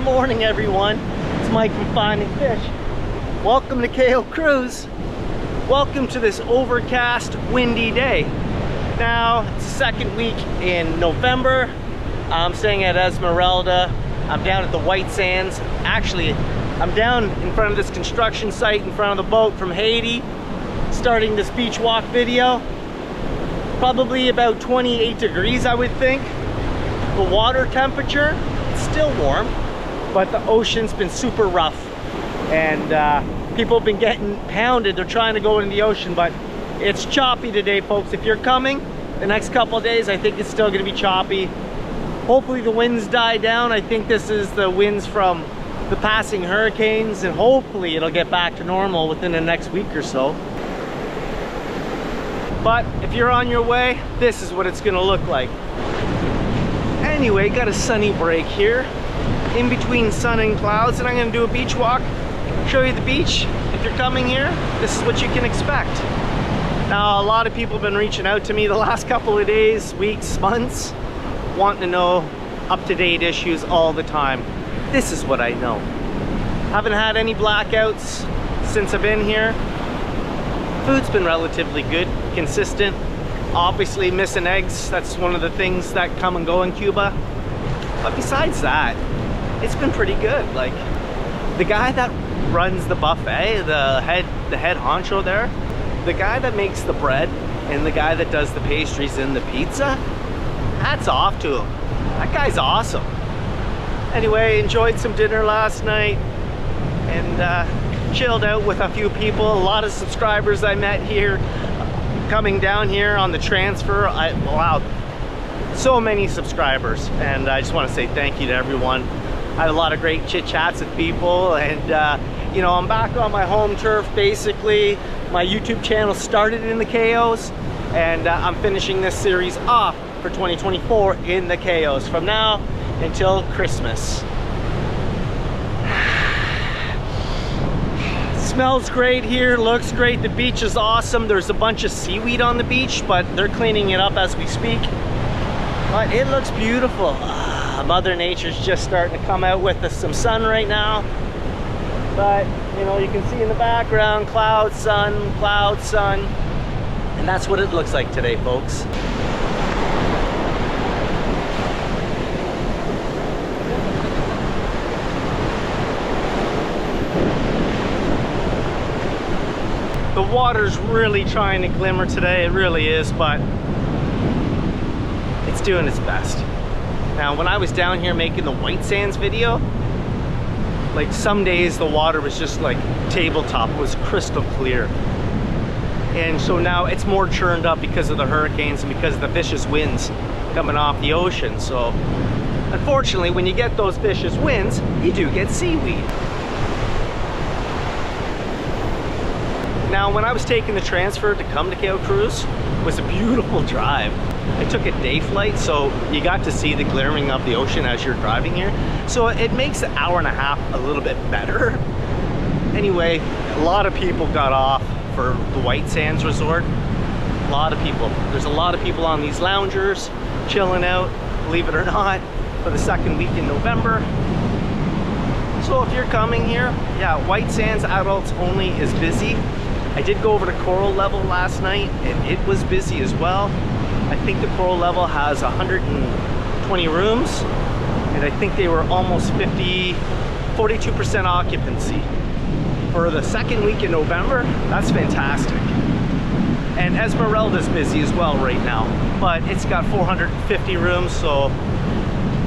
morning, everyone. It's Mike from Finding Fish. Welcome to Cayo Cruz. Welcome to this overcast, windy day. Now, it's the second week in November. I'm staying at Esmeralda. I'm down at the White Sands. Actually, I'm down in front of this construction site in front of the boat from Haiti, starting this beach walk video. Probably about 28 degrees, I would think. The water temperature, it's still warm, but the ocean's been super rough. And people have been getting pounded. They're trying to go into the ocean, but it's choppy today, folks. If you're coming the next couple of days, I think it's still gonna be choppy. Hopefully the winds die down. I think this is the winds from the passing hurricanes, and hopefully it'll get back to normal within the next week or so. But if you're on your way, this is what it's gonna look like. Anyway, got a sunny break here in between sun and clouds, and I'm gonna do a beach walk, show you the beach. If you're coming here, this is what you can expect. Now, a lot of people have been reaching out to me the last couple of days, weeks, months, wanting to know up-to-date issues all the time. This is what I know. Haven't had any blackouts since I've been here. Food's been relatively good, consistent. Obviously missing eggs, that's one of the things that come and go in Cuba. But besides that, it's been pretty good. Like, the guy that runs the buffet, the head honcho there, the guy that makes the bread and the guy that does the pastries and the pizza, hats off to him. That guy's awesome. Anyway, enjoyed some dinner last night and chilled out with a few people. A lot of subscribers I met here coming down here on the transfer. Wow, so many subscribers, and I just want to say thank you to everyone. I had a lot of great chit chats with people, and you know, I'm back on my home turf basically. My YouTube channel started in the Cayos, and I'm finishing this series off for 2024 in the Cayos from now until Christmas. Smells great here, looks great. The beach is awesome. There's a bunch of seaweed on the beach, but they're cleaning it up as we speak. But it looks beautiful. Mother Nature's just starting to come out with us some sun right now. But you know, you can see in the background cloud, sun, and that's what it looks like today, folks. The water's really trying to glimmer today, it really is, but it's doing its best. Now, when I was down here making the White Sands video, like some days the water was just like tabletop, it was crystal clear. And so now it's more churned up because of the hurricanes and because of the vicious winds coming off the ocean. So unfortunately, when you get those vicious winds, you do get seaweed. Now, when I was taking the transfer to come to Cayo Cruz, it was a beautiful drive. I took a day flight, so you got to see the glimmering of the ocean as you're driving here. So it makes the hour and a half a little bit better. Anyway, a lot of people got off for the White Sands Resort. A lot of people. There's a lot of people on these loungers, chilling out, believe it or not, for the second week in November. So if you're coming here, yeah, White Sands adults only is busy. I did go over to Coral Level last night, and it was busy as well. I think the Coral Level has 120 rooms, and I think they were almost 42% occupancy. For the second week in November, that's fantastic. And Esmeralda's busy as well right now, but it's got 450 rooms, so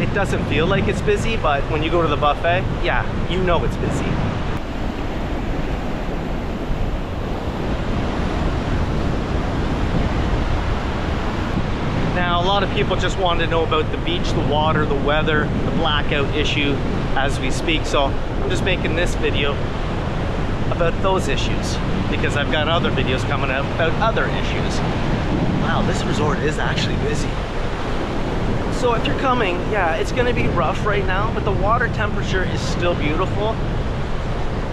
it doesn't feel like it's busy, but when you go to the buffet, yeah, you know it's busy. Now, a lot of people just wanted to know about the beach, the water, the weather, the blackout issue as we speak. So I'm just making this video about those issues because I've got other videos coming out about other issues. Wow, this resort is actually busy. So if you're coming, yeah, it's gonna be rough right now, but the water temperature is still beautiful.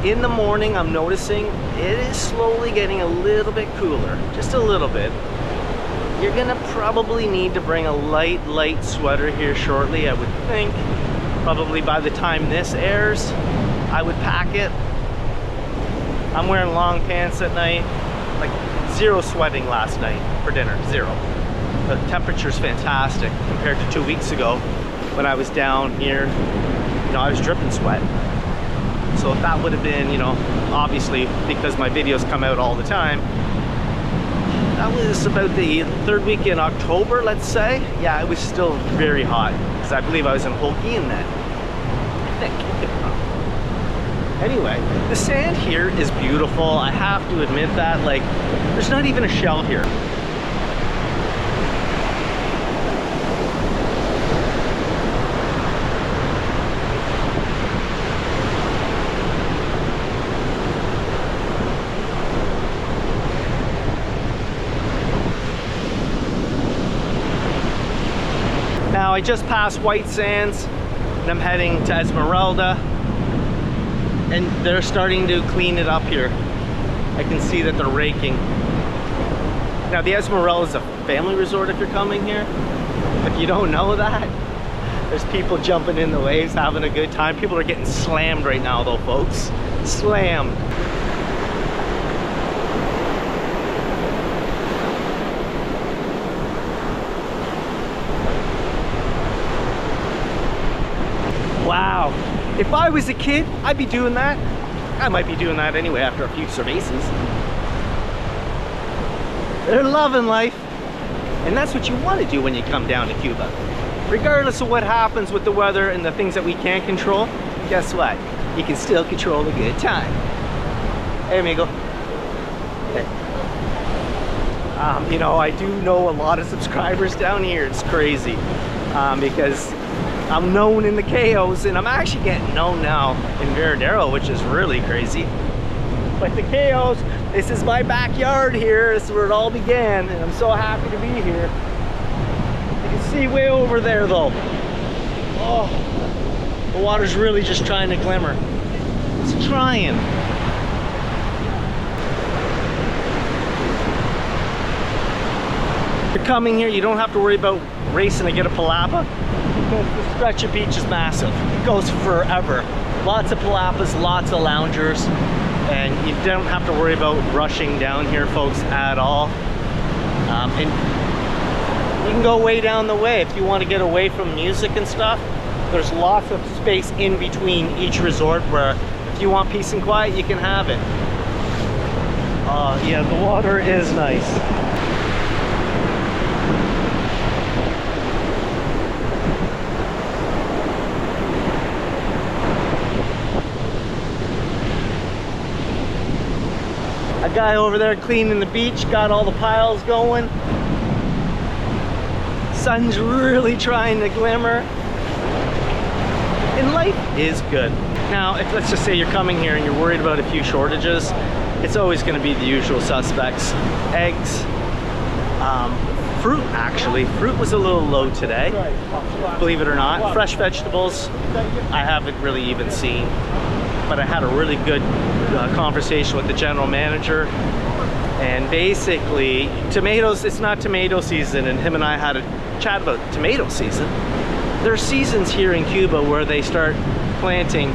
In the morning, I'm noticing it is slowly getting a little bit cooler, just a little bit. You're gonna probably need to bring a light sweater here shortly, I would think. Probably by the time this airs, I would pack it. I'm wearing long pants at night. Like zero sweating last night for dinner, zero. The temperature's fantastic compared to 2 weeks ago when I was down here. You know, I was dripping sweat. So if that would have been, you know, obviously because my videos come out all the time, that was about the third week in October, let's say. Yeah, it was still very hot because I believe I was in Holguin then. I think. Anyway, the sand here is beautiful. I have to admit that. Like, there's not even a shell here. Now I just passed White Sands and I'm heading to Esmeralda, and they're starting to clean it up here. I can see that they're raking. Now the Esmeralda is a family resort if you're coming here. If you don't know that, there's people jumping in the waves, having a good time. People are getting slammed right now though, folks. Slammed. Wow, if I was a kid, I'd be doing that. I might be doing that anyway after a few cervezas. They're loving life. And that's what you want to do when you come down to Cuba. Regardless of what happens with the weather and the things that we can't control, guess what? You can still control a good time. Hey, amigo. Hey. You know, I do know a lot of subscribers down here. It's crazy. Because I'm known in the Cayos, and I'm actually getting known now in Veradero, which is really crazy. But the Cayos, this is my backyard here. This is where it all began, and I'm so happy to be here. You can see way over there though. Oh, the water's really just trying to glimmer. It's trying. If you're coming here, you don't have to worry about racing to get a palapa. The stretch of beach is massive. It goes forever. Lots of palapas, lots of loungers, and you don't have to worry about rushing down here, folks, at all. And you can go way down the way if you want to get away from music and stuff. There's lots of space in between each resort where if you want peace and quiet, you can have it. Yeah, the water is nice. A guy over there cleaning the beach, got all the piles going. Sun's really trying to glimmer. And life is good. Now, if let's just say you're coming here and you're worried about a few shortages, it's always going to be the usual suspects. Eggs, fruit actually. Fruit was a little low today, believe it or not. Fresh vegetables, I haven't really even seen. But I had a really good conversation with the general manager, and basically tomatoes, it's not tomato season, and him and I had a chat about tomato season. There are seasons here in Cuba where they start planting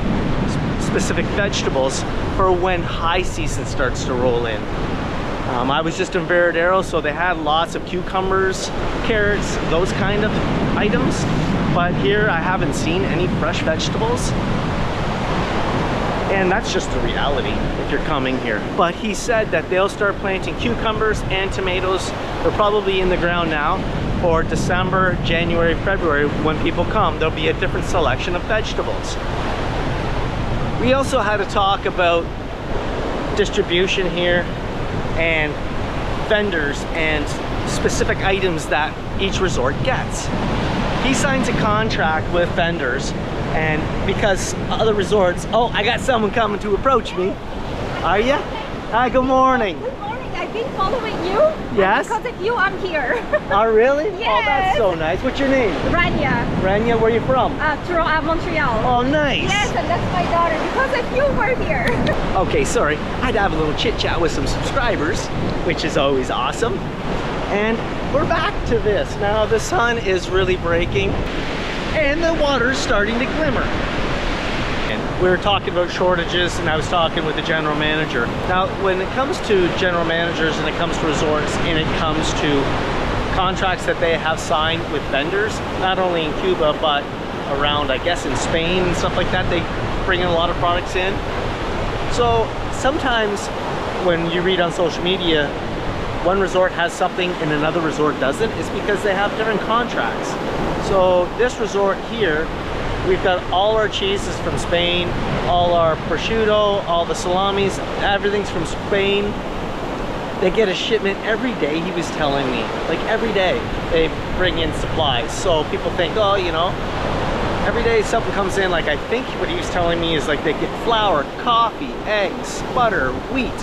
specific vegetables for when high season starts to roll in. I was just in Veradero, so they had lots of cucumbers, carrots, those kind of items, but here I haven't seen any fresh vegetables. And that's just the reality if you're coming here. But he said that they'll start planting cucumbers and tomatoes. They're probably in the ground now for December, January, February. When people come, there'll be a different selection of vegetables. We also had a talk about distribution here and vendors and specific items that each resort gets. He signs a contract with vendors, and because other resorts, oh, I got someone coming to approach me. Are ya? Hi, good morning. Good morning. I've been following you. Yes? Because of you, I'm here. Oh, really? Yes. Oh, that's so nice. What's your name? Rania. Rania, where are you from? Toronto, Montreal. Oh, nice. Yes, and that's my daughter. Because of you, we're here. Okay, sorry. I'd have a little chit chat with some subscribers, which is always awesome. And we're back to this. Now the sun is really breaking. and the water's starting to glimmer. And we were talking about shortages, and I was talking with the general manager. Now, when it comes to general managers and it comes to resorts and it comes to contracts that they have signed with vendors, not only in Cuba, but around, I guess, in Spain and stuff like that, they bring in a lot of products in. So sometimes when you read on social media, one resort has something and another resort doesn't, it's because they have different contracts. So this resort here, we've got all our cheeses from Spain, all our prosciutto, all the salamis, everything's from Spain. They get a shipment every day, he was telling me. Like every day they bring in supplies. So people think, oh, you know, every day something comes in. Like I think what he was telling me is like they get flour, coffee, eggs, butter, wheat.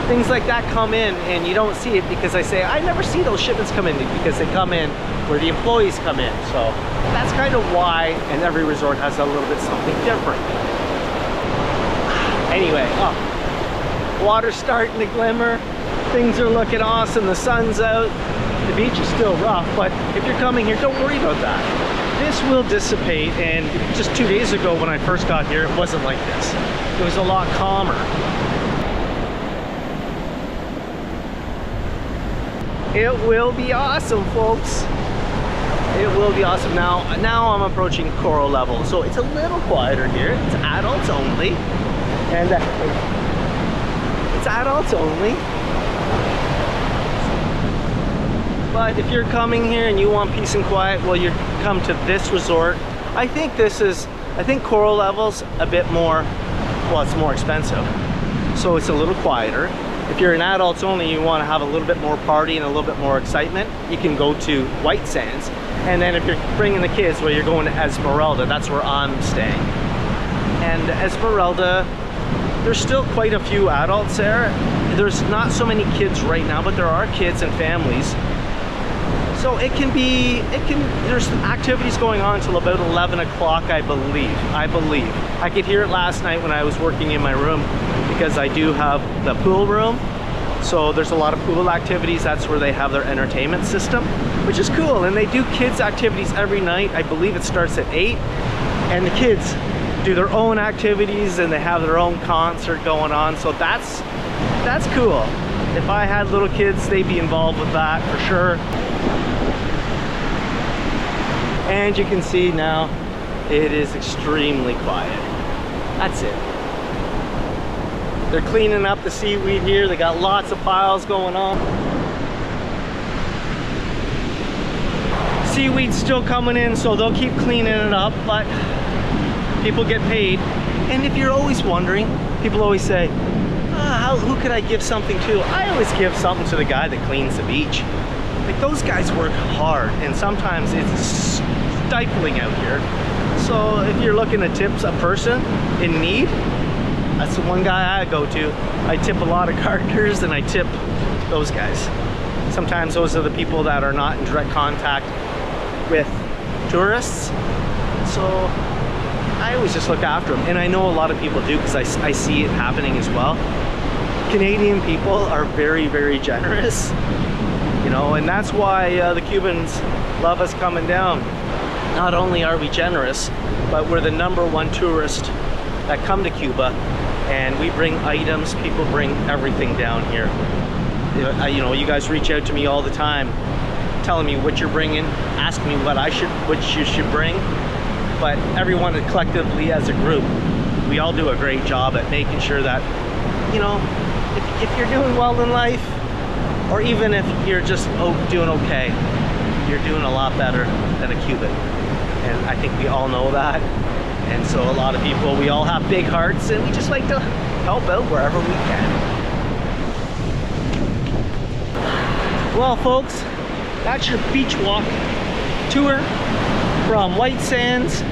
Things like that come in and you don't see it because I say, I never see those shipments come in because they come in where the employees come in. So that's kind of why, and every resort has a little bit something different. Anyway, water's starting to glimmer. Things are looking awesome. The sun's out. The beach is still rough, but if you're coming here, don't worry about that. This will dissipate, and just 2 days ago when I first got here, it wasn't like this. It was a lot calmer. It will be awesome, folks. It will be awesome. Now I'm approaching coral level, so it's a little quieter here. It's adults only, and it's adults only. But if you're coming here and you want peace and quiet, well, you come to this resort. I think coral level's a bit more, well, it's more expensive, so it's a little quieter. If you're an adults only, you want to have a little bit more party and a little bit more excitement, you can go to White Sands. And then if you're bringing the kids, well, you're going to Esmeralda. That's where I'm staying. And Esmeralda, there's still quite a few adults there. There's not so many kids right now, but there are kids and families. So there's activities going on until about 11 o'clock, I believe. I could hear it last night when I was working in my room, because I do have the pool room. So there's a lot of pool activities. That's where they have their entertainment system, which is cool. And they do kids activities every night. I believe it starts at 8. And the kids do their own activities and they have their own concert going on. So that's cool. If I had little kids, they'd be involved with that for sure. And you can see now it is extremely quiet. That's it. They're cleaning up the seaweed here. They got lots of piles going on. Seaweed's still coming in, so they'll keep cleaning it up, but people get paid. And if you're always wondering, people always say, who could I give something to? I always give something to the guy that cleans the beach. Like, those guys work hard, and sometimes it's stifling out here. So if you're looking to tip a person in need, that's the one guy I go to. I tip a lot of gardeners and I tip those guys. Sometimes those are the people that are not in direct contact with tourists. So I always just look after them. And I know a lot of people do, because I see it happening as well. Canadian people are very, very generous, you know, and that's why the Cubans love us coming down. Not only are we generous, but we're the #1 tourist that come to Cuba. And we bring items, people bring everything down here. You know, you guys reach out to me all the time, telling me what you're bringing, ask me what you should bring. But everyone collectively as a group, we all do a great job at making sure that, you know, if you're doing well in life, or even if you're just doing okay, you're doing a lot better than a Cuban. And I think we all know that. And so a lot of people, we all have big hearts, and we just like to help out wherever we can. Well, folks, that's your beach walk tour from White Sands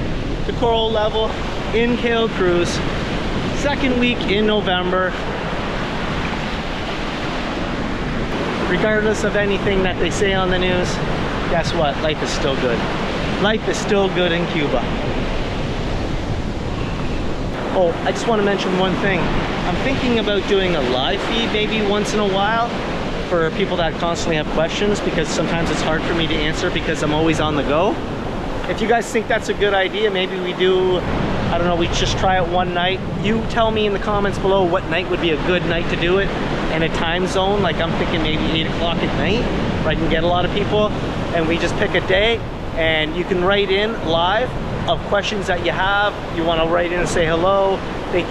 to Coral Level in Cayo Cruz. Second week in November. Regardless of anything that they say on the news, guess what? Life is still good. Life is still good in Cuba. Oh, I just want to mention one thing. I'm thinking about doing a live feed maybe once in a while for people that constantly have questions, because sometimes it's hard for me to answer because I'm always on the go. If you guys think that's a good idea, maybe we do, I don't know, we just try it one night. You tell me in the comments below what night would be a good night to do it, and a time zone. Like I'm thinking maybe 8 o'clock at night, where I can get a lot of people, and we just pick a day, and you can write in live of questions that you have. You want to write in and say hello.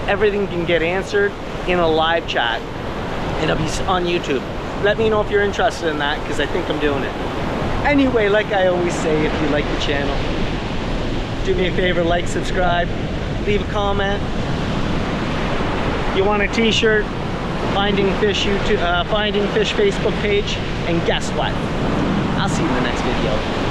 Everything can get answered in a live chat. It'll be on YouTube. Let me know if you're interested in that, because I think I'm doing it. Anyway, like I always say, if you like the channel, do me a favor, like, subscribe, leave a comment. You want a t-shirt, Finding Fish Facebook page, and guess what? I'll see you in the next video.